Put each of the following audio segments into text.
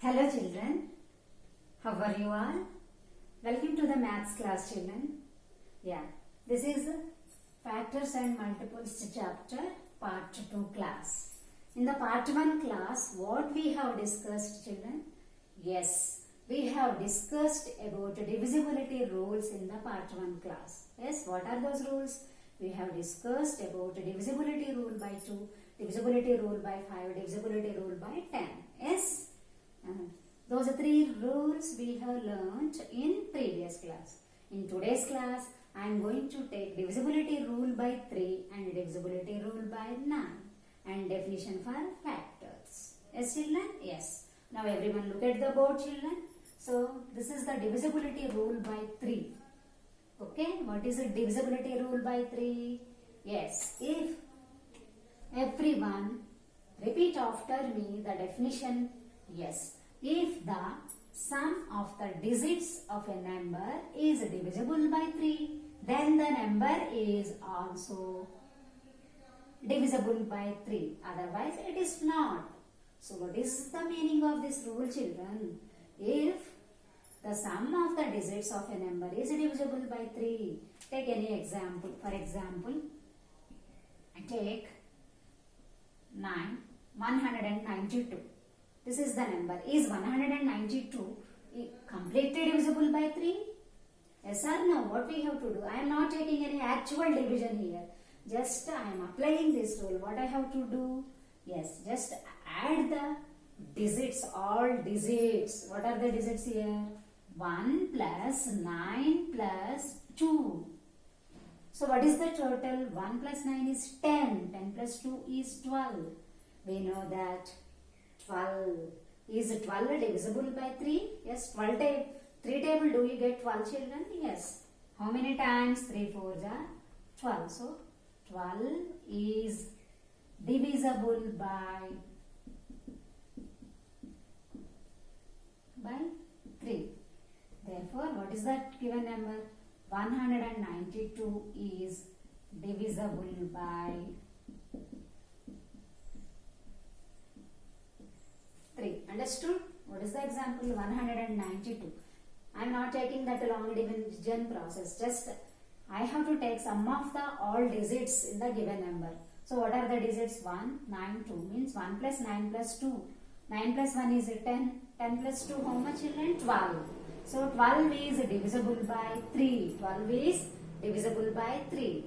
Hello children, how are you all? Welcome to the maths class children. This is Factors and Multiples chapter part 2 class. In the part 1 class, what we have discussed children? Yes, we have discussed about divisibility rules in the part 1 class. Yes, what are those rules? We have discussed about divisibility rule by 2, divisibility rule by 5, divisibility rule by 10. Yes? Those 3 rules we have learnt in previous class. In today's class, I am going to take divisibility rule by 3 and divisibility rule by 9 and definition for factors. Yes children? Yes. Now everyone look at the board children. So this is the divisibility rule by 3. Okay, what is a divisibility rule by 3? Yes, if everyone repeat after me the definition. Yes, if the sum of the digits of a number is divisible by 3, then the number is also divisible by 3. Otherwise, it is not. So, what is the meaning of this rule, children? If the sum of the digits of a number is divisible by 3, take any example. For example, take 192. This is the number. Is 192 completely divisible by 3? Yes or no? What we have to do? I am not taking any actual division here. Just I am applying this rule. What I have to do? Yes, just add the digits, all digits. What are the digits here? 1 plus 9 plus 2. So what is the total? 1 plus 9 is 10. 10 plus 2 is 12. We know that 12. Is 12 divisible by 3? Yes, 3 table, do you get 12 children? Yes. How many times? 3 4s are 12. So 12 is divisible by 3. Therefore, what is that given number? 192 is divisible by 3. Understood? What is the example? 192. I am not taking that long division process. Just I have to take sum of the all digits in the given number. So what are the digits? 1, 9, 2 means 1 plus 9 plus 2. 9 plus 1 is 10. 10 plus 2 how much children? 12. So 12 is divisible by 3. 12 is divisible by 3.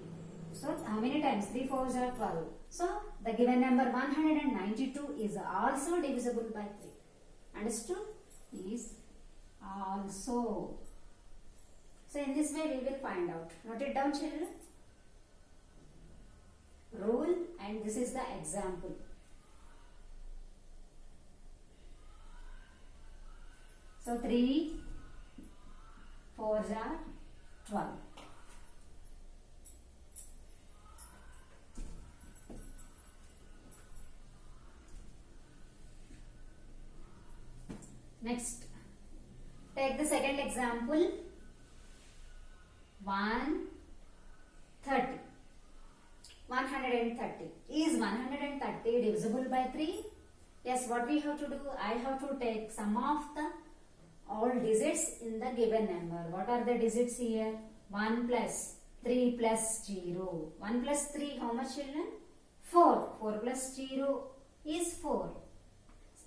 So how many times? 3 4s are 12. So the given number 192 is also divisible by 3. Understood? Is also. So in this way we will find out. Note it down children. Rule, and this is the example. So 3 4s are 12. Next, take the second example. 130. 130. Is 130 divisible by 3? Yes, what we have to do? I have to take sum of the all digits in the given number. What are the digits here? 1 plus 3 plus 0. 1 plus 3, how much children? 4. 4 plus 0 is 4.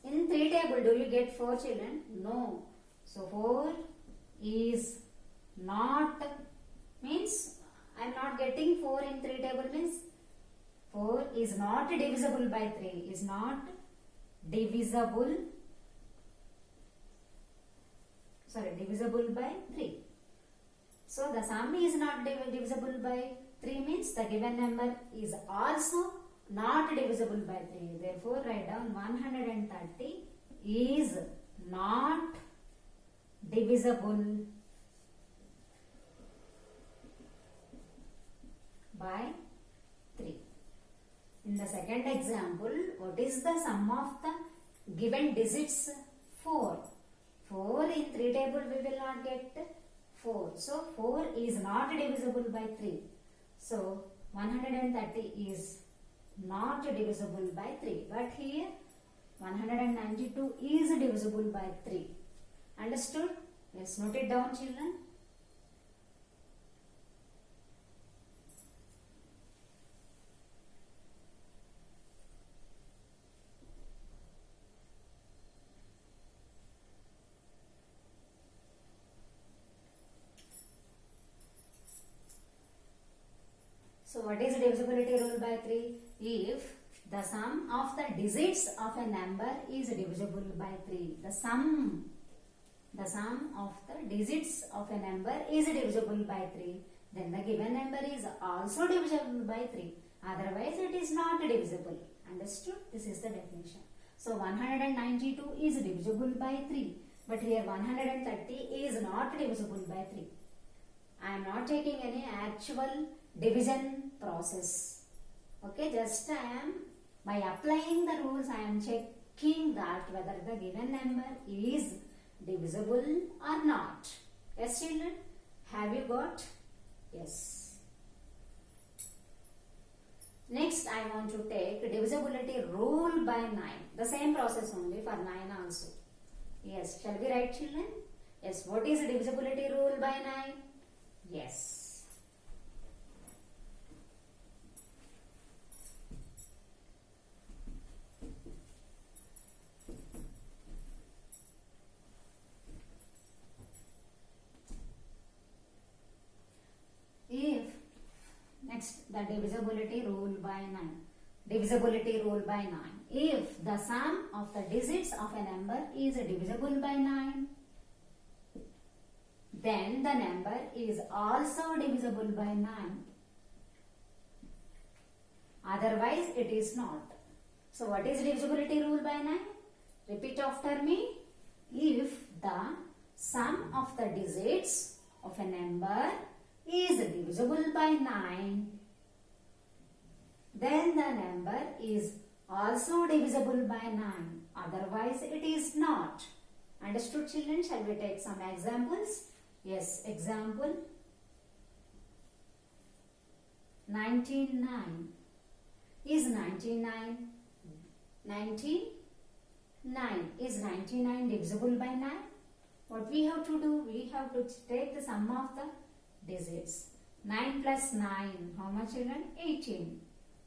In 3 table, do you get 4 children? No. So 4 is not, means I am not getting 4 in 3 table, means 4 is not divisible by 3. Is not divisible. Divisible by 3. So the sum is not divisible by 3 means the given number is also not divisible by 3. Therefore, write down 130 is not divisible by 3. In the second example, what is the sum of the given digits? 4. 4 in 3 table we will not get 4. So 4 is not divisible by 3. So 130 is not divisible by 3. But here 192 is divisible by 3. Understood? Let's note it down, children. So what is divisibility rule by 3? If the sum of the digits of a number is divisible by 3. The sum of the digits of a number is divisible by 3. Then the given number is also divisible by 3. Otherwise it is not divisible. Understood? This is the definition. So 192 is divisible by 3. But here 130 is not divisible by 3. I am not taking any actual division process. Okay, just by applying the rules I am checking that whether the given number is divisible or not. Yes, children? Have you got? Yes. Next I want to take divisibility rule by 9. The same process only for 9 also. Yes, shall we write, children? Yes, what is divisibility rule by 9? Yes. Next, the divisibility rule by 9. Divisibility rule by 9. If the sum of the digits of a number is divisible by 9, then the number is also divisible by 9. Otherwise, it is not. So, what is divisibility rule by 9? Repeat after me. If the sum of the digits of a number is divisible by 9, then the number is also divisible by 9. Otherwise, it is not. Understood, children? Shall we take some examples? Yes, example 99. Is 99 is 99 divisible by 9? What we have to do? We have to take the sum of the digits. 9 plus 9, how much, children? 18.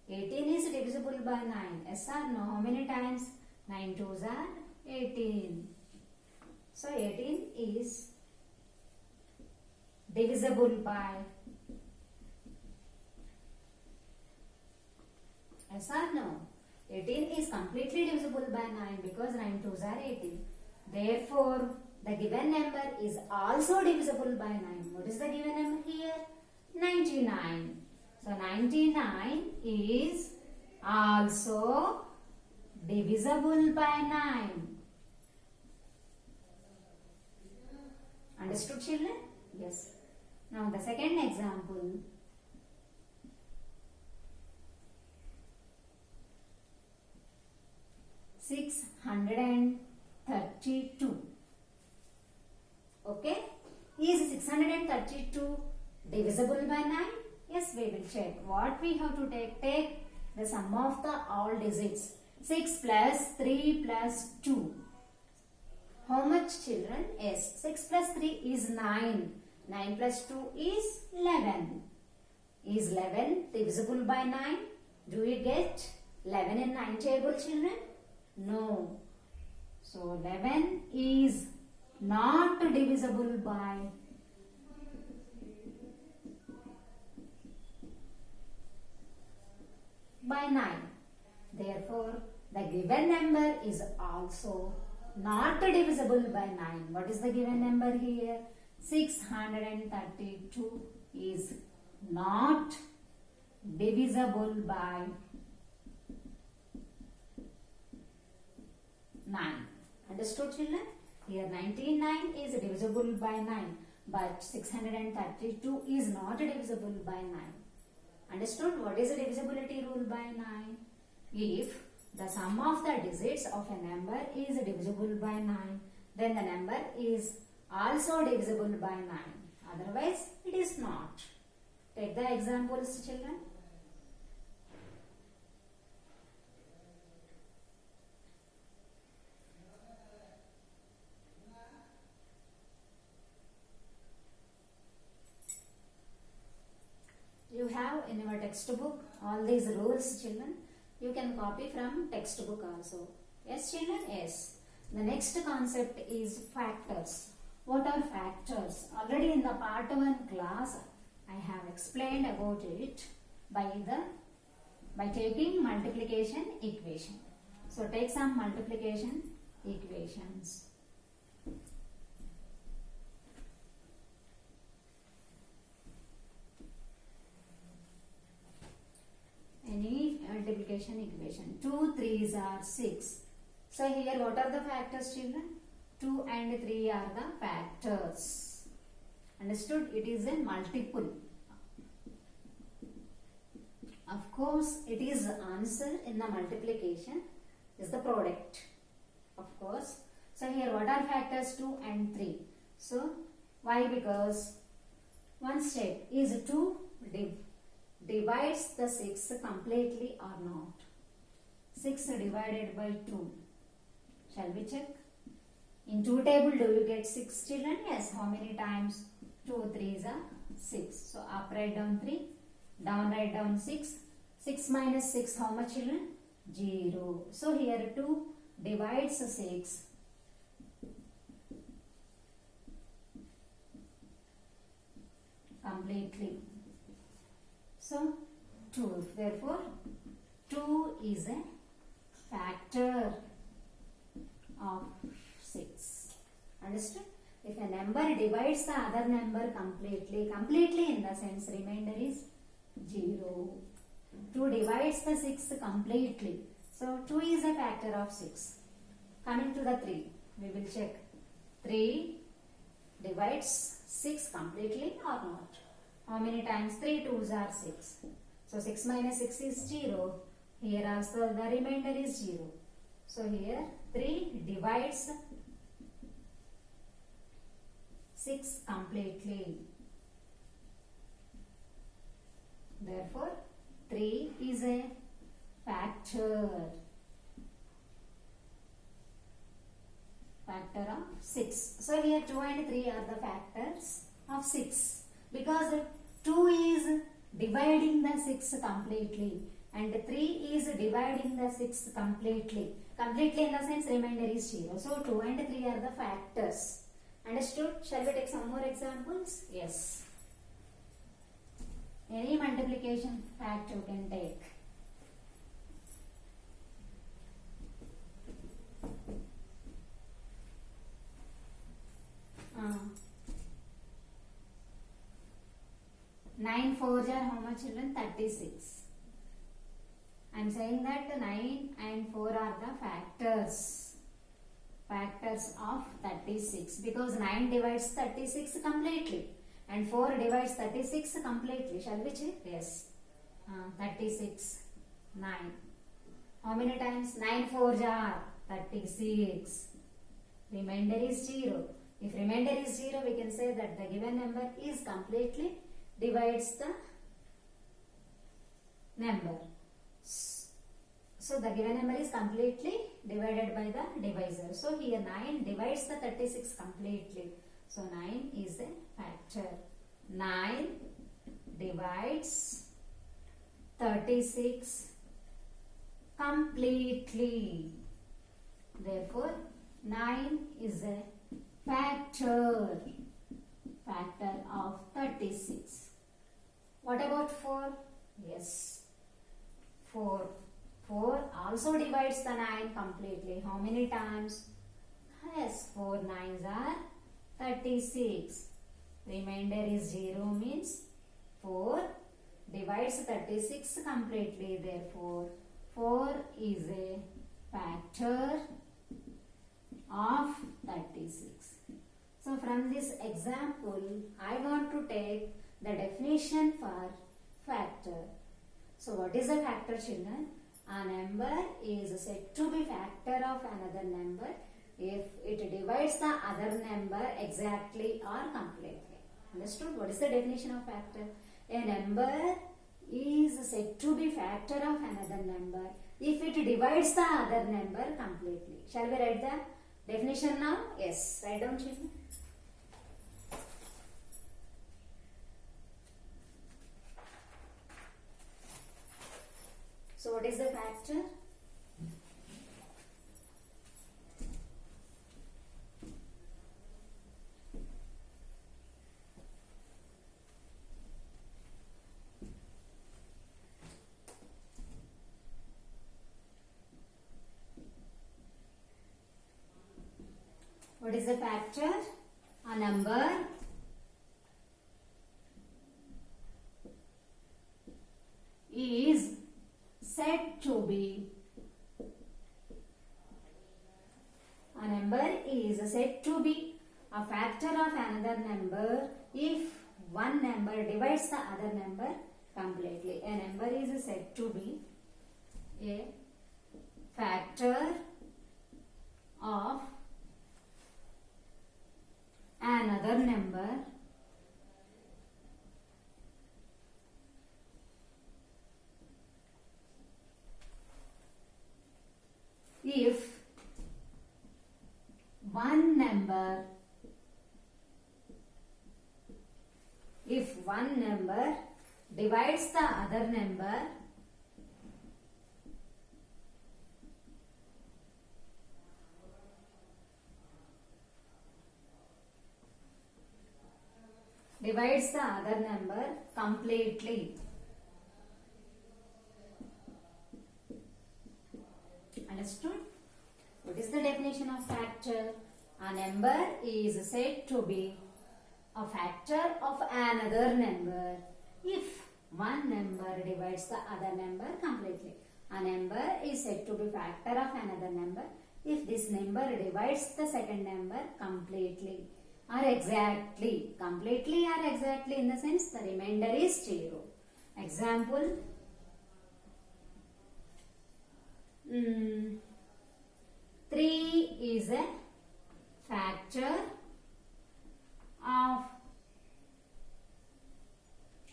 18 is divisible by 9. Yes or no? How many times? 9 2s are 18. So 18 is divisible by, yes or no? 18 is completely divisible by 9 because 9 2s are 18. Therefore, the given number is also divisible by 9. What is the given number here? 99. So 99 is also divisible by 9. Understood, children? Yes. Now the second example. $632. Okay? Is 632 divisible by 9? Yes, we will check. What we have to take? Take the sum of the all digits. 6 plus 3 plus 2. How much, children? Yes, 6 plus 3 is 9. 9 plus 2 is 11. Is 11 divisible by 9? Do we get 11 in 9 table, children? No. So 11 is not divisible by 9. Therefore, the given number is also not divisible by 9. What is the given number here? 632 is not divisible by 9. Understood, children? Here 99 is divisible by 9, but 632 is not divisible by 9. Understood? What is the divisibility rule by 9? If the sum of the digits of a number is divisible by 9, then the number is also divisible by 9. Otherwise, it is not. Take the examples, children. have in your textbook all these rules, children. You can copy from textbook also. Yes, children? Yes. The next concept is factors. What are factors? Already in the part 1 class, I have explained about it by taking multiplication equation. So take some multiplication equations. Any multiplication equation. 2 3s are 6. So here what are the factors, children? 2 and 3 are the factors. Understood? It is a multiple. Of course, it is answer in the multiplication is the product. Of course. So here what are factors? 2 and 3. So why? Because one step is to divides the 6 completely or not. 6 divided by 2. Shall we check? In 2 table do you get 6, children? Yes. How many times? 2 3s are 6. So up write down 3. Down write down 6. 6 minus 6 how much, children? 0. So here 2 divides 6. Completely. So 2. Therefore 2 is a factor of 6. Understood? If a number divides the other number completely in the sense remainder is 0. 2 divides the 6 completely. So 2 is a factor of 6. Coming to the 3, we will check. 3 divides 6 completely or not. How many times? 3 2s are 6. So 6 minus 6 is 0. Here also the remainder is 0. So here 3 divides 6 completely. Therefore 3 is a factor of 6. So here 2 and 3 are the factors of 6. Because 2 is dividing the 6 completely and 3 is dividing the 6 completely. Completely in the sense remainder is 0. So 2 and 3 are the factors. Understood? Shall we take some more examples? Yes. Any multiplication fact you can take. Nine 4s are how much, children? 36. I am saying that 9 and 4 are the factors of 36 because 9 divides 36 completely and 4 divides 36 completely. Shall we check? Yes. 36, 9. How many times? 9 4s are 36. Remainder is 0. If remainder is 0, we can say that the given number is completely divides the number. So the given number is completely divided by the divisor. So here 9 divides the 36 completely. So 9 is a factor. 9 divides 36 completely. Therefore 9 is a factor of 36. What about 4? Yes. 4 also divides the 9 completely. How many times? Yes, 4 9s are 36. Remainder is 0 means 4 divides 36 completely. Therefore, 4 is a factor of 36. So, from this example, I want to take the definition for factor. So, what is a factor, children? A number is said to be factor of another number if it divides the other number exactly or completely. Understood? What is the definition of factor? A number is said to be factor of another number if it divides the other number completely. Shall we write the definition now? Yes. Write down, children. So what is the factor? What is the factor? A number is said to be a factor of another number if one number divides the other number completely. A number is said to be a factor of another number if one number divides the other number completely. Understood? What is the definition of factor? A number is said to be a factor of another number if one number divides the other number completely. A number is said to be factor of another number if this number divides the second number completely or exactly. Completely or exactly in the sense the remainder is 0. Example, 3 is a factor of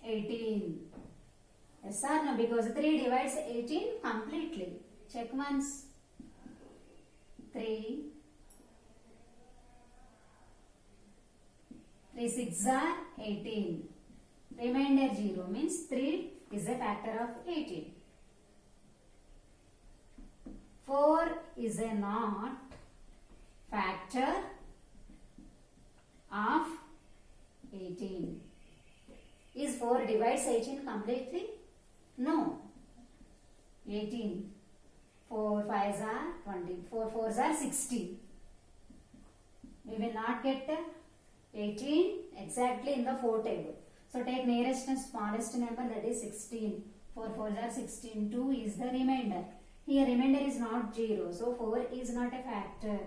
18. Yes or no? Because 3 divides 18 completely. Check once. 3 6 are 18. Remainder 0 means 3 is a factor of 18. 4 is a not factor of 18. Is 4 divides 18 completely? No. 18. 4 5s are 20. 4 4s are 60. We will not get 18 exactly in the 4 table. So take nearest and smallest number, that is 16. 4 4s are 16. 2 is the remainder. Here remainder is not 0. So 4 is not a factor.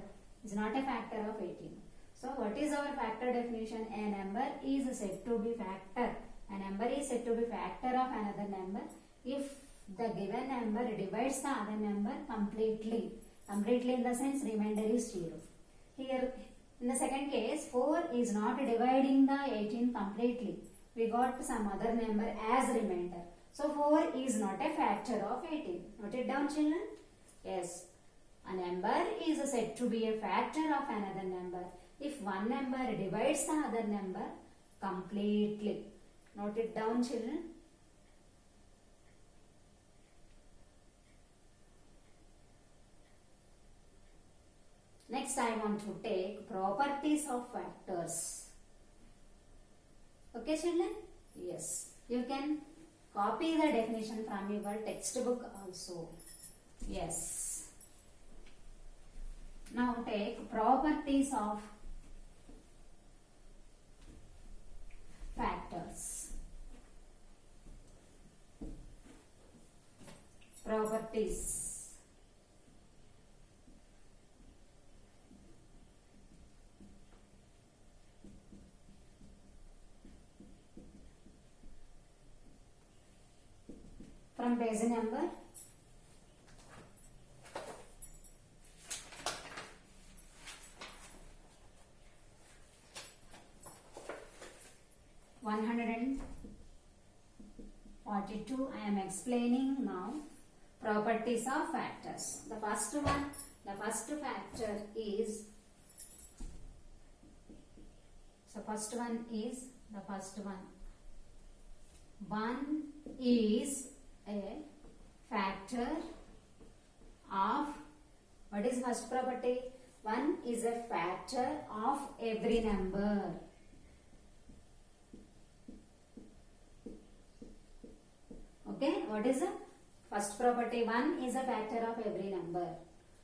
Is not a factor of 18. So what is our factor definition? A number is said to be factor. A number is said to be factor of another number if the given number divides the other number completely. Completely in the sense remainder is 0. Here in the second case, 4 is not dividing the 18 completely. We got some other number as remainder. So 4 is not a factor of 18. Note it down, children. Yes. A number is said to be a factor of another number if one number divides the other number completely. Note it down, children. Next, I want to take properties of factors. Okay, children? Yes. You can copy the definition from your textbook also. Yes. Now take properties of factors. Properties. From page number 142, I am explaining now properties of factors. The first factor is, one is a factor of, what is first property? 1 is a factor of every number. Okay, what is the first property? 1 is a factor of every number.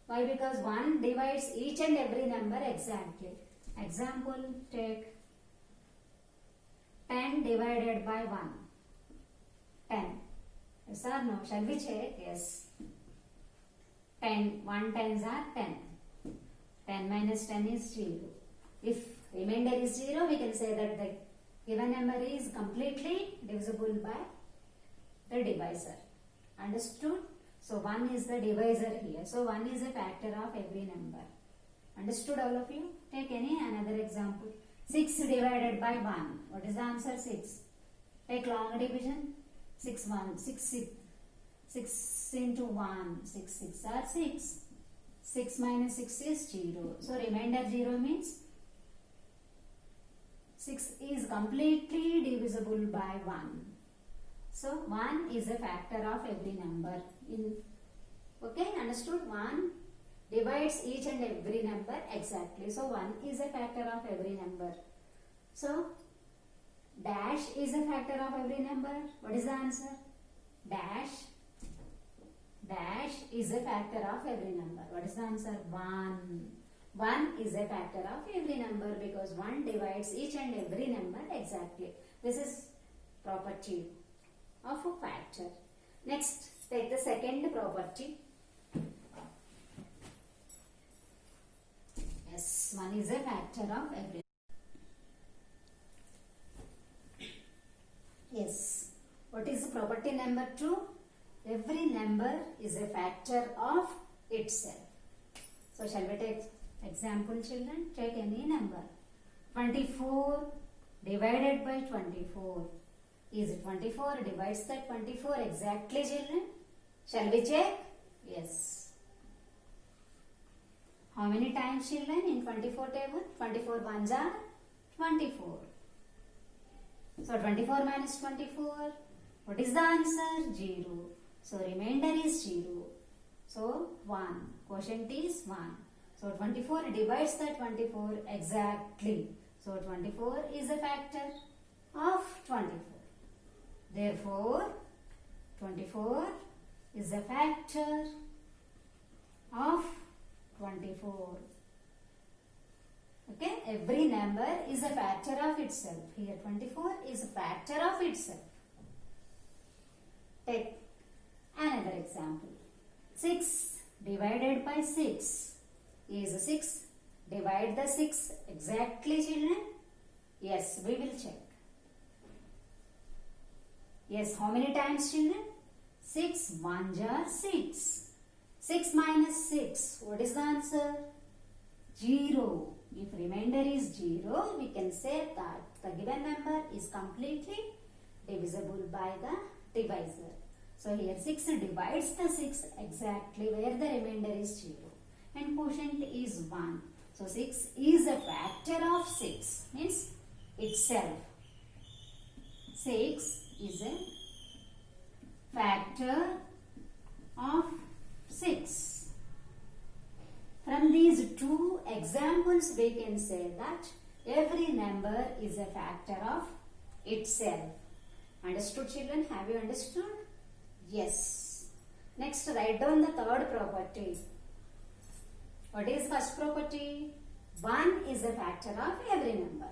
Why? Because 1 divides each and every number exactly. Example, take 10 divided by 1. 10. Yes or no? Shall we check? Yes. 10. 1 tens are 10. 10 minus 10 is 0. If remainder is 0, we can say that the given number is completely divisible by the divisor. Understood? So 1 is the divisor here. So 1 is a factor of every number. Understood all of you? Take another example. 6 divided by 1. What is the answer? 6. Take long division. 6 into 1. 6 6 are 6. 6 minus 6 is 0. So remainder 0 means 6 is completely divisible by 1. So 1 is a factor of every number. Okay, understood? 1 divides each and every number exactly. So 1 is a factor of every number. So dash is a factor of every number. What is the answer? Dash is a factor of every number. What is the answer? 1. 1 is a factor of every number because 1 divides each and every number exactly. This is property of a factor. Next, take the second property. Yes, 1 is a factor of every. Yes. What is property number 2? Every number is a factor of itself. So shall we take example, children? Take any number. 24 divided by 24. Is it 24 divides that 24 exactly, children? Shall we check? Yes. How many times, children, in 24 table? 24 ones are 24. So 24 minus 24. What is the answer? 0. So remainder is 0. So 1. Quotient is 1. So 24 divides that 24 exactly. So 24 is a factor of 24. Therefore, 24 is a factor of 24. Okay, every number is a factor of itself. Here 24 is a factor of itself. Take another example. 6 divided by 6 is 6. Divide the 6 exactly, children. Yes, we will check. Yes, how many times, children? 6 ones are 6. 6 minus 6. What is the answer? 0. If remainder is 0, we can say that the given number is completely divisible by the divisor. So here 6 divides the 6 exactly where the remainder is 0. And quotient is 1. So 6 is a factor of 6. Means itself. 6 is a factor of 6. From these two examples, we can say that every number is a factor of itself. Understood, children? Have you understood? Yes. Next, write down the third property. What is first property? 1 is a factor of every number.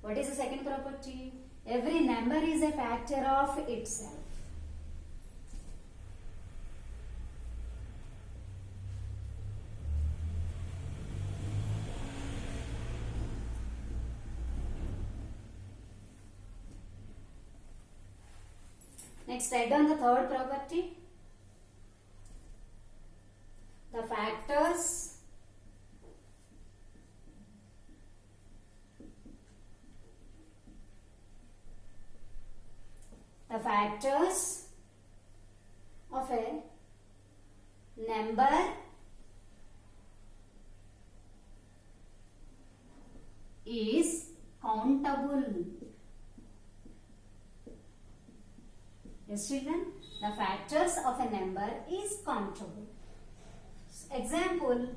What is the second property? Every number is a factor of itself. Next, write down the third property. The factors of a number is countable. Yes, children? The factors of a number is countable. Example,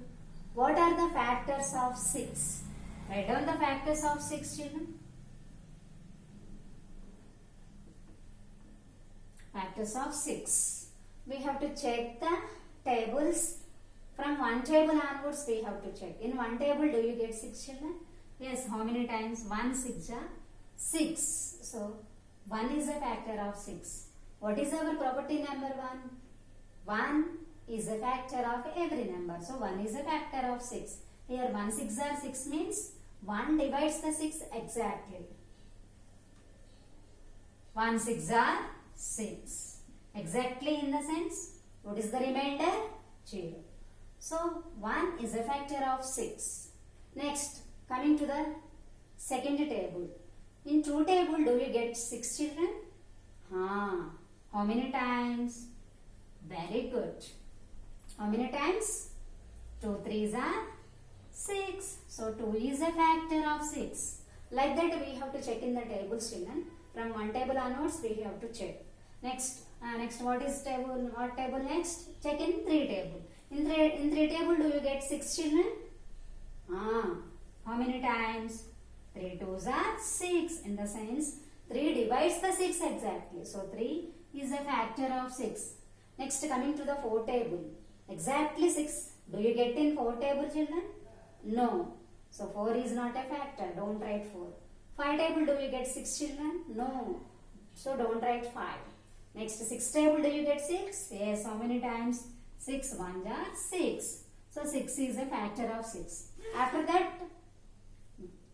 what are the factors of 6? Write down the factors of 6, children. Factors of 6. We have to check the tables. From one table onwards we have to check. In one table do you get 6, children? Yes, how many times? 1 6 are 6. So 1 is a factor of 6. What is our property number 1? 1 is a factor of every number. So 1 is a factor of 6. Here 1 6 are 6 means 1 divides the 6 exactly. 1 6 are 6. Exactly in the sense, what is the remainder? 0. So 1 is a factor of 6. Next, coming to the second table. In 2 table do you get 6, children? How many times? Very good. How many times? 2 3s are 6. So 2 is a factor of 6. Like that we have to check in the tables, children. From one table onwards we have to check. Next what is table? What table next? Check in 3 table. In 3 table do you get 6, children? How many times? 3 2s are 6. In the sense 3 divides the 6 exactly. So 3 is a factor of 6. Next, coming to the 4 table. Exactly 6. Do you get in 4 table, children? No. So 4 is not a factor. Don't write 4. 5 table do you get 6, children? No. So don't write 5. Next 6 table do you get 6? Yes. How many times? 6 1s are 6. So 6 is a factor of 6. After that,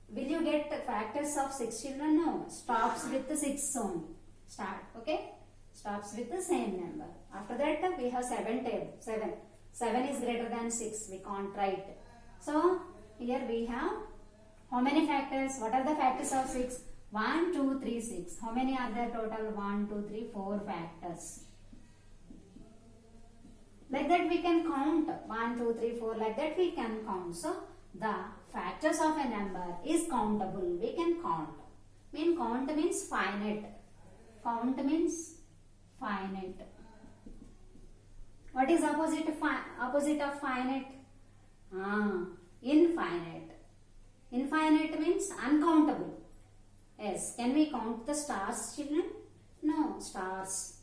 will you get factors of 6, children? No. Stops with the 6 only. Start. Okay. Stops with the same number. After that we have 7 table. 7. 7 is greater than 6. We can't write. So here we have how many factors? What are the factors of 6? 1, 2, 3, 6. How many are there total? 1, 2, 3, 4 factors. Like that we can count. 1, 2, 3, 4. Like that we can count. So the factors of a number is countable. We can count. Count means finite. Count means finite. What is opposite of finite? Infinite. Infinite means uncountable. Yes. Can we count the stars, children? No. Stars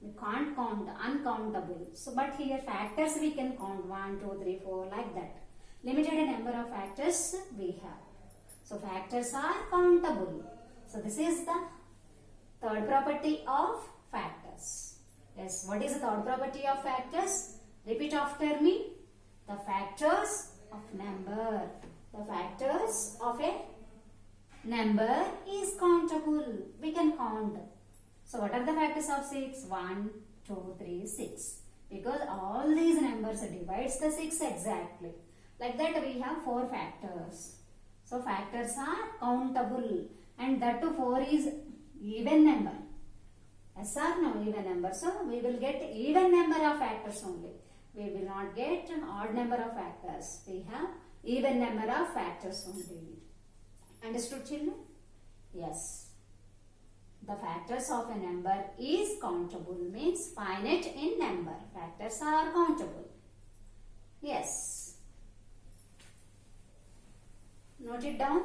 we can't count. Uncountable. So but here factors we can count. 1, 2, 3, 4 like that. Limited number of factors we have. So factors are countable. So this is the third property of factors. Yes, what is the third property of factors? Repeat after me. The factors of number. The factors of a number is countable. We can count. So what are the factors of 6? 1, 2, 3, 6. Because all these numbers divides the 6 exactly. Like that we have 4 factors. So factors are countable. And that too 4 is even number. Yes or no? Even number. So we will get even number of factors only. We will not get odd number of factors. We have even number of factors only. Understood, children? Yes. The factors of a number is countable. Means finite in number. Factors are countable. Yes. Note it down.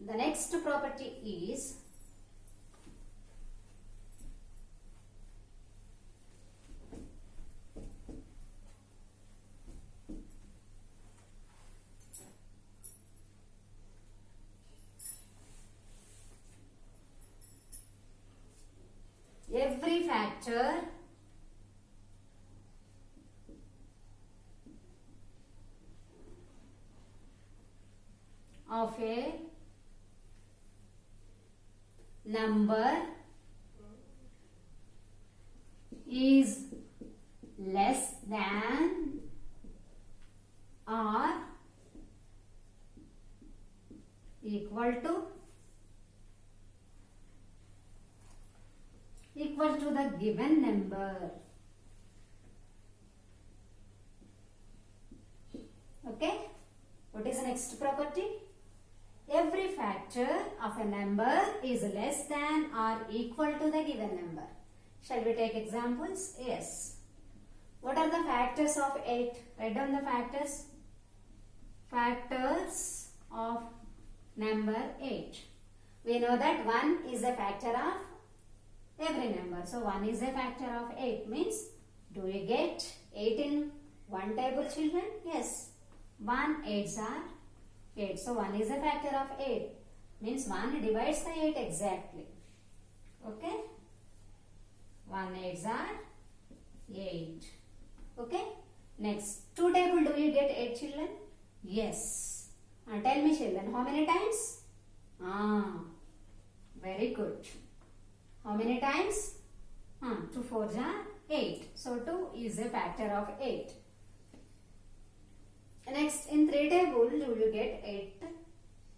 The next property is every factor of a number is less than or equal to the given number. Okay, what is the next property? every factor of a number is less than or equal to the given number. Shall we take examples? Yes. What are the factors of 8? Write down the factors. Factors of number 8. We know that 1 is a factor of every number. So 1 is a factor of 8 means, do you get 8 in one table, children? Yes. 1 8s are 8. So 1 is a factor of 8. Means 1 divides the 8 exactly. Okay. 1 8s are 8. Okay. Next. 2 table, do you get 8, children? Yes. Tell me, children, how many times? Very good. How many times? 2 4s are 8. So 2 is a factor of 8. Next, in 3 table, do you get 8?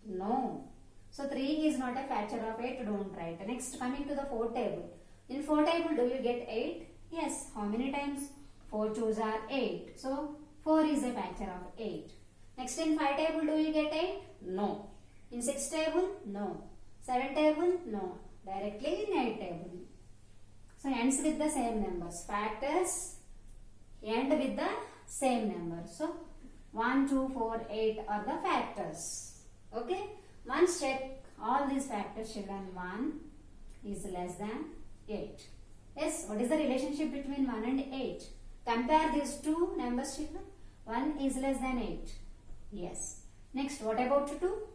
No. So 3 is not a factor of 8, don't write. Next, coming to the 4 table. In 4 table, do you get 8? Yes. How many times? 4 2s are 8. So 4 is a factor of 8. Next, in 5 table, do you get 8? No. In 6 table? No. 7 table? No. Directly in 8 table. So ends with the same numbers. Factors end with the same number. So 1, 2, 4, 8 are the factors. Okay. Once check all these factors, children. 1 is less than 8. Yes. What is the relationship between 1 and 8? Compare these two numbers, children. 1 is less than 8. Yes. Next, what about 2?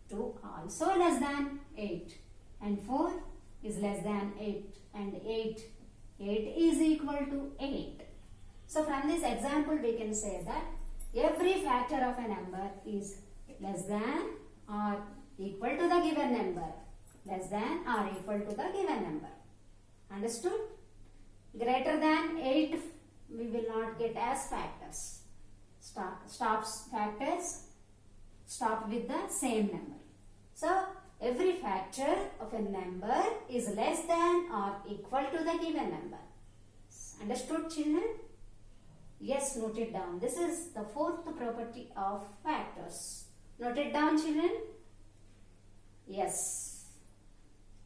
2 also less than 8. And 4 is less than 8. And 8 is equal to 8. So from this example, we can say that every factor of a number is less than or equal to the given number. Less than or equal to the given number. Understood? Greater than 8, we will not get as factors. Factors stop with the same number. So, every factor of a number is less than or equal to the given number. Understood, children? Yes, note it down. This is the fourth property of factors. Note it down, children. Yes.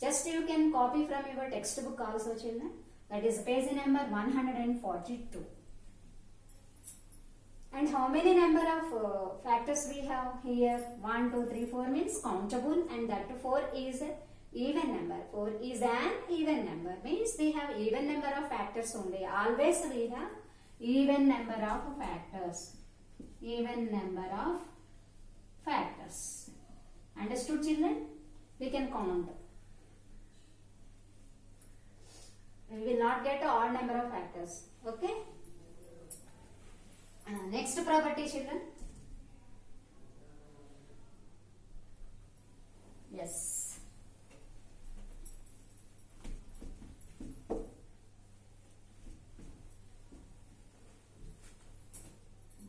Just you can copy from your textbook also, children. That is page number 142. And how many number of factors we have here? 1, 2, 3, 4 means countable, and that 4 is an even number. 4 is an even number. Means we have even number of factors only. Always we have even number of factors. Even number of factors. Understood, children? We can count. We will not get odd number of factors. Okay? Next property, children. Yes.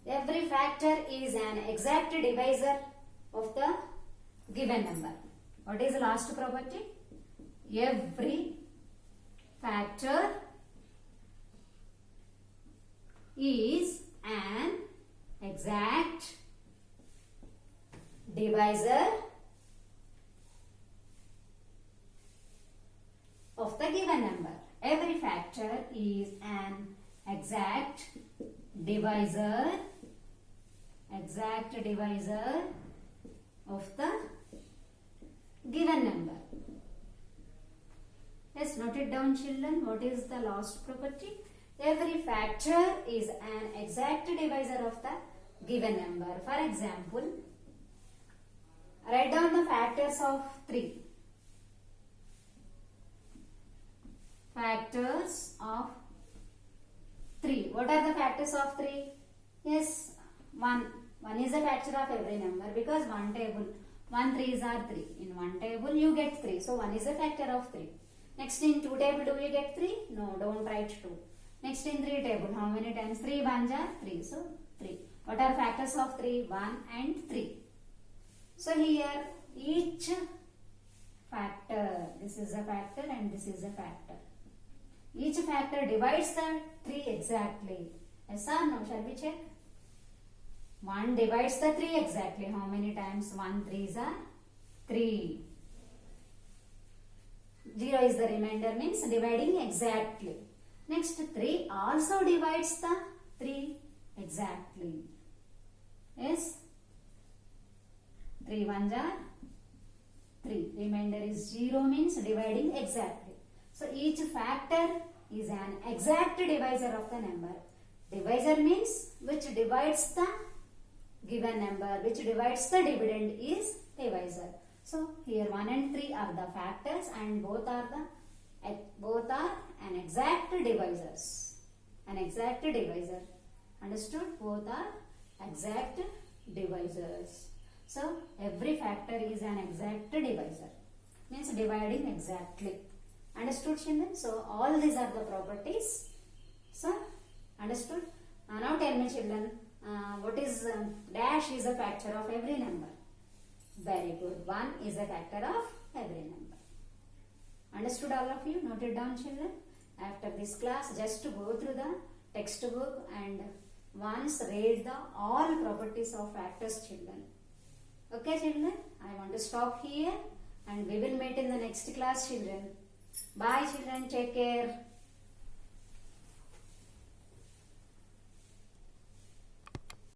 Every factor is an exact divisor of the given number. What is the last property? Every factor is an exact divisor of the given number. Every factor is an exact divisor of the given number. Let's note it down, children. What is the last property? Every factor is an exact divisor of the given number. For example, write down the factors of 3. Factors of 3. What are the factors of 3? Yes, 1. 1 is a factor of every number because one table, 1 3s are 3. In one table you get 3. So 1 is a factor of 3. Next, in 2 table, do you get 3? No, don't write 2. Next, in 3 table, how many times? 3 1s are 3. So 3. What are factors of 3? 1 and 3. So here each factor, this is a factor and this is a factor. Each factor divides the 3 exactly. Yes or no? Shall we check? 1 divides the 3 exactly. How many times? 1 3s are 3. 0 is the remainder, means dividing exactly. Next 3 also divides the 3 exactly. Yes. 3 1s are 3. Remainder is 0, means dividing exactly. So each factor is an exact divisor of the number. Divisor means which divides the given number, which divides the dividend is divisor. So here 1 and 3 are the factors and both are an exact divisors. An exact divisor. Understood? Both are exact divisors. So every factor is an exact divisor. Means dividing exactly. Understood, children? So all these are the properties. So understood? Now tell me, children, what is dash is a factor of every number. Very good. 1 is a factor of every number. Understood, all of you? Note it down, children. After this class, just to go through the textbook and once read the all properties of factors, children. Okay, children? I want to stop here and we will meet in the next class, children. Bye, children. Take care.